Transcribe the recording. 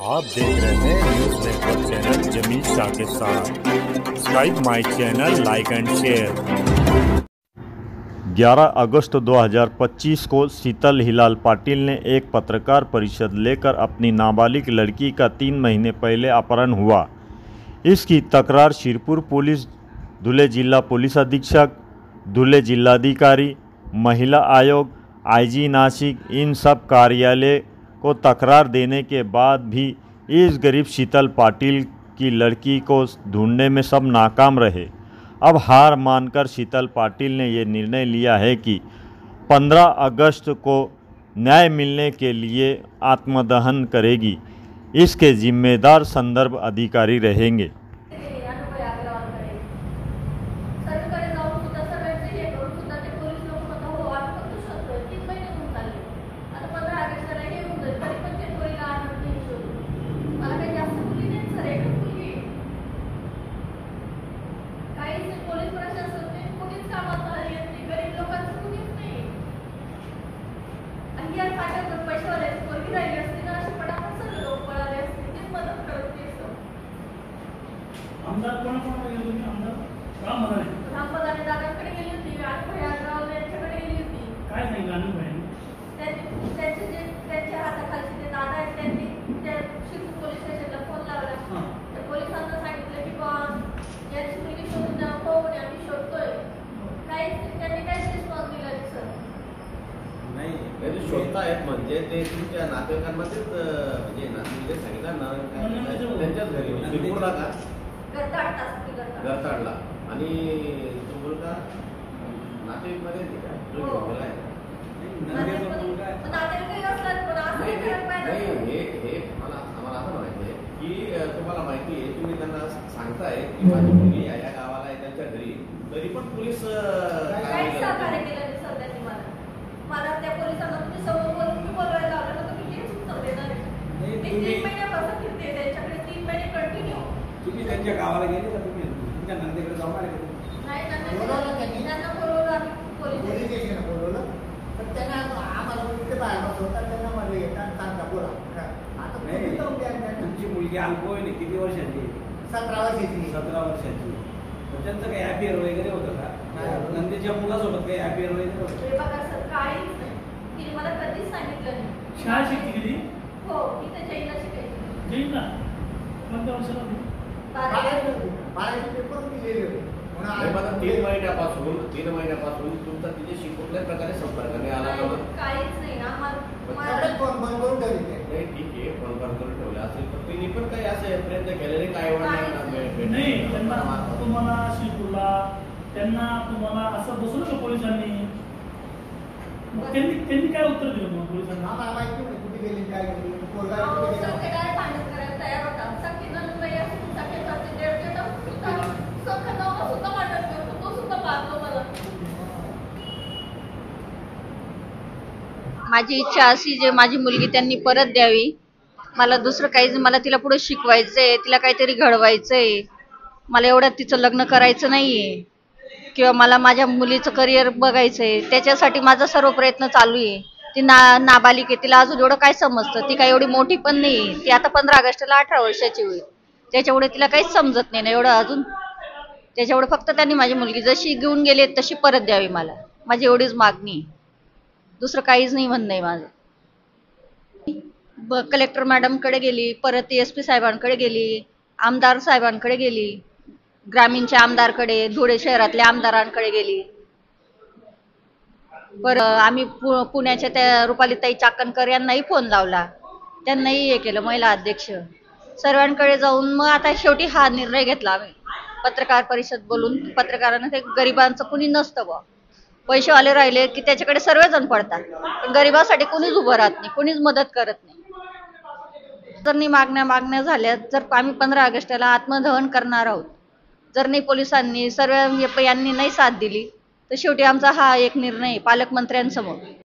आप देख रहे हैं न्यूज नेटवर्क चैनल जमीन शाह के साथ। Subscribe my channel, like end share. 11 अगस्त 2025 को शीतल हिलाल पाटिल ने एक पत्रकार परिषद लेकर अपनी नाबालिग लड़की का 3 महीने पहले अपहरण हुआ। इसकी तकरार शिरपुर पुलिस, धुले जिला पुलिस अधीक्षक, धुले जिलाधिकारी, महिला आयोग, आईजी नासिक इन सब कार्यालय को तकरार देने के बाद भी इस गरीब शीतल पाटिल की लड़की को ढूंढने में सब नाकाम रहे। अब हार मानकर शीतल पाटिल ने ये निर्णय लिया है कि 15 अगस्त को न्याय मिलने के लिए आत्मदहन करेगी। इसके जिम्मेदार संदर्भ अधिकारी रहेंगे। आमदार कोणाकोणाला गेलो तुम्ही? आमदार रामपदाने दादांकडे गेली होती आणि भैयाराव यांच्याकडे गेली होती. काय सांगितलं अनिल भाई? त्यांच्या हाताखालचे ते दादा आहेत, त्यांनी त्या शिरपूर पोलीस स्टेशनला फोन लावला. त्या पोलिसांना सांगितलं की बा याची मुलगी शोधून द्या, पाहून आम्ही शोधतोय. त्यांनी काहीच रिस्पॉन्स दिला नाही सर. नाही म्हणजे शोधतायत म्हणजे ते तुमच्या नातेवाईकांमध्येच म्हणजे नातेवाईक सांगितलं ना त्यांच्याच घरी शिरपूरला का गरताडला आणि तो मुलगा नातेवाईकमध्ये जो गेला आहे हे आम्हाला असं म्हणायचं आहे की तुम्हाला माहिती आहे, तुम्ही त्यांना सांगताय की माझी मुलगी या गावाला आहे त्यांच्या घरी, तरी पण पोलीस सहकार्य केलं सर त्यांनी मला त्या पोलिसांना तुम्ही समोर बोलून बोलवायला लावलं तर तुम्ही हेच उत्तर देणार आहे. मी 3 महिन्यापासून फिरते त्यांच्याकडे, 3 महिने कंटिन्यू. तुम्ही त्यांच्या गावाला गेले का? तुम्ही तुमच्या नंदेकडे जाऊन आले का? नाही, त्यांना बोलवलं आम्ही पोलीस स्टेशनला बोलवलं. तर त्यांना आम्हाला कुठे बाहेर बसवतात, त्यांना मध्ये येतात, सांगता बोला. आता तुमची मुलगी अल्पवयीन किती वर्षाची? 17 वर्षाची. 17 वर्षाची. त्यांचं काही अफेअर वगैरे होतं का? नंदेच्या मुलासोबत काही अफेअर वगैरे होतं? हे बघा सर, काहीच नाही. तिने मला कधीच सांगितलं नाही. शाळा शिकते किती? हो, इथे जैनला शिकायची. जैनला? कोणत्या वर्षाला होती? 12वी पेपर दिलेले होते. 3 महिन्यापासून तुमचा तिच्याशी कुठल्याच प्रकारे संपर्क नाही आला का? काहीच नाही. सगळे फोन बंद करून ठेवले. नाही ठीक आहे, फोन बंद करून ठेवले असेल तर तिने पण काही असं प्रयत्न केलेले काय नाही. त्यांना तुम्हाला शिरपूरला तुम्हाला असं बसवलं का पोलिसांनी? त्यांनी काय उत्तर दिलं मग पोलिसांना? आम्हाला माहिती नाही कुठे गेली, काय गेली. माझी इच्छा अशी जे माझी मुलगी त्यांनी परत द्यावी. मला दुसरं काहीच, मला तिला पुढे शिकवायचंय, तिला काहीतरी घडवायचंय. मला एवढ्यात तिचं लग्न करायचं नाहीये किंवा मला माझ्या मुलीचं करिअर बघायचंय. त्याच्यासाठी माझा सर्व प्रयत्न चालू आहे. ती नाबालिक आहे, तिला अजून एवढं काय समजतं? ती काय एवढी मोठी पण नाही. ती आता 15 ऑगस्टला 18 वर्षाची होईल. त्याच्यामुळे तिला काहीच समजत नाही ना एवढं अजून. त्याच्यामुळे फक्त त्यांनी माझी मुलगी जशी घेऊन गेली तशी परत द्यावी. मला माझी एवढीच मागणी आहे, दुसरं काहीच नाही म्हणणं आहे माझं. कलेक्टर मॅडमकडे गेली, परत SP साहेबांकडे गेली, आमदार साहेबांकडे गेली, ग्रामीणच्या आमदारकडे, धुळे शहरातल्या आमदारांकडे गेली. परत आम्ही पुण्याच्या त्या रुपालीताई चाकणकर यांनाही फोन लावला, त्यांनाही हे केलं, महिला अध्यक्ष सर्वांकडे जाऊन मग आता शेवटी हा निर्णय घेतला आम्ही. पत्रकार परिषद बोलून पत्रकारांना ते गरिबांचं कुणी नसतं बा. पैसेवाले राहिले की त्याच्याकडे सर्वजण पडतात, पण गरिबासाठी कोणीच उभं राहत नाही, कोणीच मदत करत नाही. जर नाही मागण्या झाल्या, जर आम्ही 15 ऑगस्टला आत्मदहन करणार आहोत, जर नाही पोलिसांनी सर्व यांनी नाही साथ दिली तर शेवटी आमचा हा एक निर्णय पालकमंत्र्यांसमोर.